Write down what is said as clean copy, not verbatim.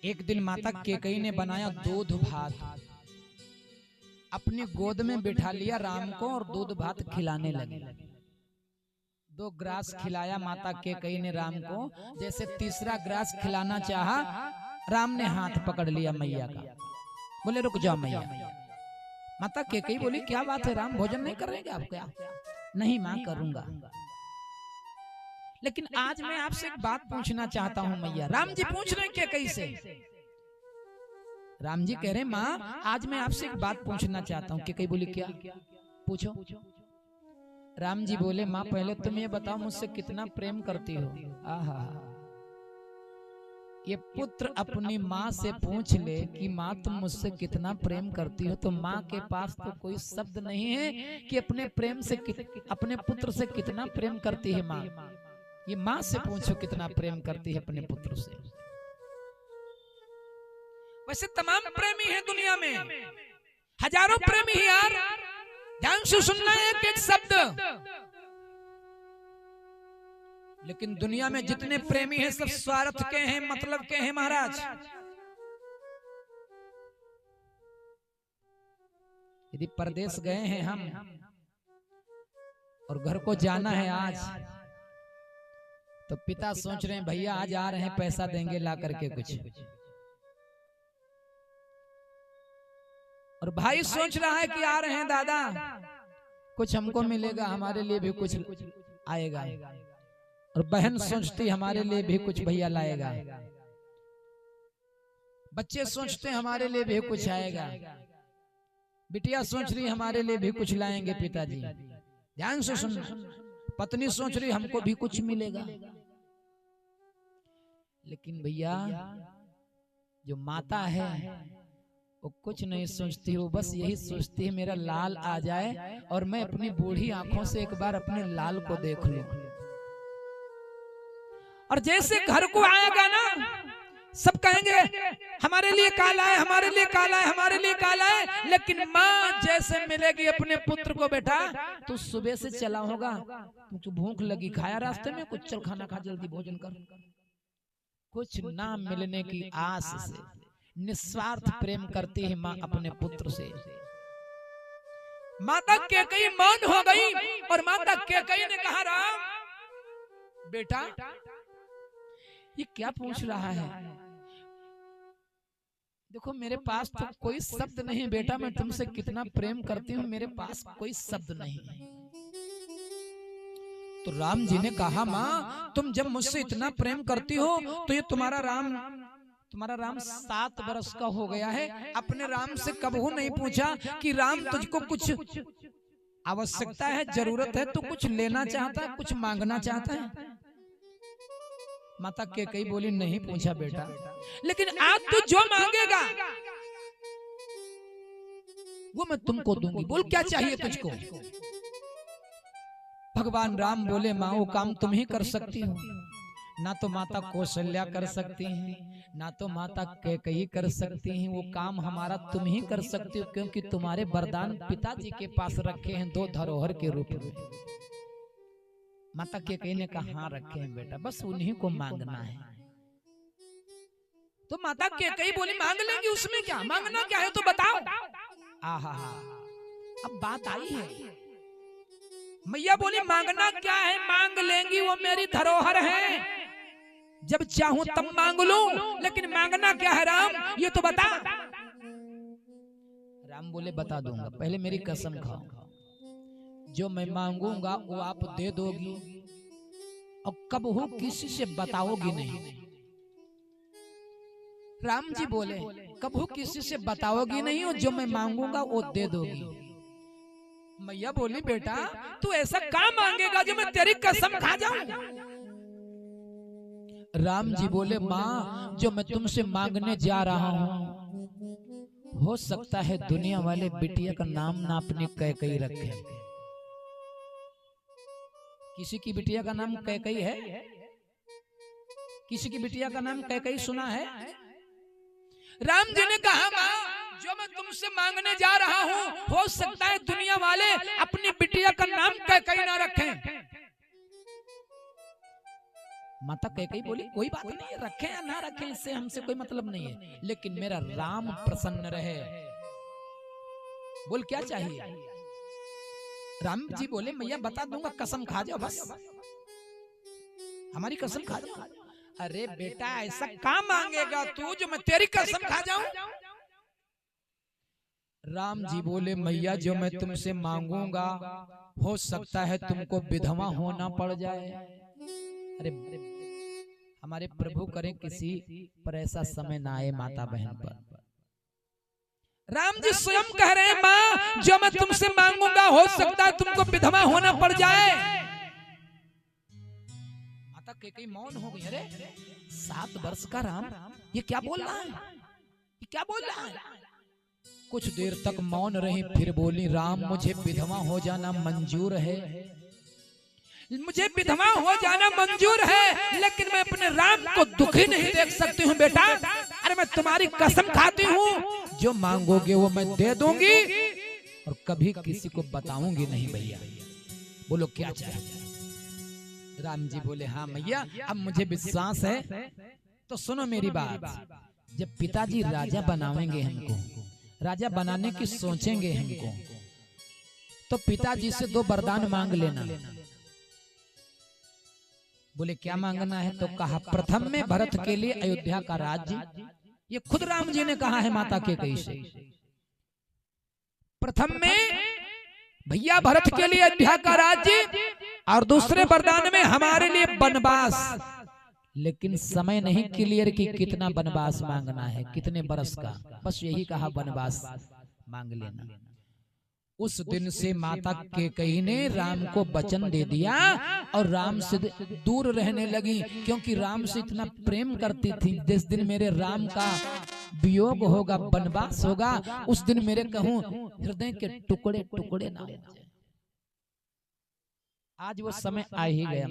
एक दिन माता कैकेयी ने बनाया दूध भात, अपनी गोद में बिठा लिया राम को और दूध भात खिलाने लगी। 2 ग्रास खिलाया माता कैकेयी ने राम को। जैसे तीसरा ग्रास खिलाना चाहा, राम ने हाथ पकड़ लिया मैया का, बोले रुक जाओ मैया। माता कैकेयी बोली क्या बात है राम, भोजन नहीं करेंगे आप क्या? नहीं मां करूंगा, लेकिन आज मैं आपसे एक बात पूछना चाहता हूं मैया। राम जी पूछ रहे कैकेयी से, राम जी कह रहे माँ आज मैं आपसे एक बात पूछना चाहता हूँ। कैकेयी बोली क्या? पूछो। राम जी बोले माँ पहले तुम ये बताओ मुझसे कितना प्रेम करती हो। आहा, ये पुत्र अपनी माँ से पूछ ले कि माँ तुम मुझसे कितना प्रेम करती हो, तो माँ के पास तो कोई शब्द नहीं है कि अपने प्रेम से अपने पुत्र से कितना प्रेम करती है माँ। ये माँ से पूछो कितना प्रेम करती है अपने पुत्र से। वैसे तमाम प्रेमी हैं दुनिया में, हजारों प्रेमी हैं यार, ध्यान से सुनना है एक एक शब्द। लेकिन दुनिया में जितने प्रेमी हैं सब स्वार्थ के हैं, मतलब के हैं महाराज। यदि परदेश गए हैं हम और घर को जाना है आज, तो पिता सोच रहे हैं भैया आज आ रहे हैं पैसा देंगे ला करके कुछ, और भाई सोच रहा है कि आ रहे हैं दादा कुछ हमको मिलेगा, हमारे लिए भी कुछ आएगा, और बहन सोचती हमारे लिए भी कुछ भैया लाएगा, बच्चे सोचते हमारे लिए भी कुछ आएगा, बिटिया सोच रही हमारे लिए भी कुछ लाएंगे पिताजी। ध्यान से सुनना, पत्नी सोच रही हमको भी कुछ मिलेगा। लेकिन भैया जो माता है वो कुछ नहीं सोचती, वो बस यही सोचती है मेरा लाल आ जाए और मैं अपनी बूढ़ी आंखों से एक बार अपने लाल को देख लूं। और जैसे घर को आएगा ना, सब कहेंगे हमारे लिए काला है, हमारे लिए काला है, हमारे लिए काला है। लेकिन माँ जैसे मिलेगी अपने पुत्र को, बेटा तू सुबह से चला होगा, तुझको भूख लगी, खाया रास्ते में कुछ, चल खाना खा, जल्दी भोजन कर। कुछ ना मिलने की आस से निस्वार्थ प्रेम करती है माँ अपने पुत्र से। माता कैकेयी मौन हो गई और माता कैकेयी ने कहा राम बेटा ये क्या पूछ रहा है? देखो मेरे पास तो कोई शब्द नहीं बेटा, मैं तुमसे कितना प्रेम करती हूँ, मेरे पास कोई शब्द नहीं है। तो राम जी ने कहा माँ तुम जब मुझसे इतना प्रेम करती हो तो ये तुम्हारा राम 7 वर्ष का हो गया है, अपने राम से कबहू नहीं पूछा कि राम तुझको कुछ आवश्यकता है, जरूरत है, तो कुछ लेना चाहता है, कुछ मांगना चाहता है? माता कैकेयी बोली नहीं पूछा बेटा, लेकिन आज तू जो मांगेगा वो मैं तुमको दूंगी, बोल क्या चाहिए तुझको? भगवान राम बोले माँ वो काम तुम ही कर सकती हो, ना तो माता कौशल्या कर सकती हैं, ना तो माता कैकेयी कर सकती हैं, वो काम हमारा तुम ही कर सकती हो, क्योंकि तुम्हारे वरदान पिताजी के पास रखे हैं 2 धरोहर के रूप में। माता कैकेयी ने कहा हाँ रखे हैं बेटा, बस उन्हीं को मांगना है। तो माता कैकेयी बोली मांग लेंगी, उसमें क्या, मांगना क्या है तो बताओ। आहा, अब बात आई है। मैया बोली मांगना क्या है, मांग लेंगी, वो मेरी धरोहर है, जब चाहूं तब मांग लूं, लेकिन मांगना क्या है राम ये तो बता। राम बोले बता दूंगा, पहले मेरी कसम खाओ, जो मैं मांगूंगा वो आप दे दोगी और कबहू किसी से बताओगी नहीं। राम जी बोले कबहू किसी से बताओगी नहीं और जो मैं मांगूंगा वो दे दोगी। मैया बोली बेटा तू ऐसा क्या मांगेगा जो मैं तेरी कसम खा जाऊं? राम जी बोले माँ जो मैं तुमसे मांगने जा रहा हूँ, हो सकता है दुनिया वाले बिटिया का नाम ना अपनी कैकेयी रखे। किसी की बिटिया का नाम कैकेयी है? किसी की बिटिया का नाम कैकेयी सुना है? राम जी ने कहा माँ जो मैं तुमसे मांगने जा रहा हूँ, हो सकता है दुनिया वाले अपनी बिटिया का नाम कैकेयी ना रखें। माता कैकेयी बोली कोई बात नहीं, रखें या ना रखें इससे हमसे कोई मतलब नहीं है, लेकिन मेरा राम प्रसन्न रहे। बोल क्या चाहिए? राम जी बोले मैया बता दूंगा, कसम खा जाओ बस, हमारी कसम खा जाओ। अरे बेटा ऐसा क्या मांगेगा तू जो मैं तेरी कसम खा जाऊं? राम जी बोले मैया जो मैं तुमसे मांगूंगा हो सकता है तुमको विधवा होना पड़ जाए। अरे हमारे प्रभु करें किसी पर ऐसा समय ना आए माता बहन पर। राम जी स्वयं कह रहे हैं माँ जो मैं तुमसे मांगूंगा हो सकता है तुमको विधवा होना पड़ जाए। माता कैकेयी मौन हो गई। अरे 7 वर्ष का राम ये क्या बोल रहा है, ये क्या बोल रहा है? कुछ देर तक मौन रही, फिर बोली राम मुझे विधवा हो जाना मंजूर है, मुझे विधवा हो जाना मंजूर है, लेकिन मैं अपने राम को दुखी नहीं देख सकती हूँ बेटा। अरे मैं तुम्हारी कसम खाती हूँ जो मांगोगे वो मैं दे दूंगी और कभी किसी को बताऊंगी नहीं भैया। बोलो क्या चाहिए? राम जी बोले हाँ मैया अब मुझे विश्वास है, तो सुनो मेरी बात। जब पिताजी राजा बनावेंगे हमको, राजा बनाने की सोचेंगे हमको, तो पिताजी से 2 वरदान मांग लेना। बोले क्या मांगना है? तो कहा प्रथम में भरत के लिए अयोध्या का राज्य। ये खुद राम जी ने कहा है माता कैकेयी से। प्रथम में भैया भरत के लिए अयोध्या का राज्य, और दूसरे वरदान में हमारे लिए वनवास। लेकिन समय नहीं क्लियर कि कितना वनवास मांगना है, कितने बरस का, बस यही कहा वनवास मांग लेना। उस दिन से माता कैकेयी ने राम को वचन दे दिया और राम से दूर रहने लगी, क्योंकि राम से इतना प्रेम करती थी। जिस दिन मेरे राम का वियोग होगा, वनवास होगा, उस दिन मेरे कहूं हृदय के टुकड़े टुकड़े ना हो जाए। आज वो समय आ ही गया।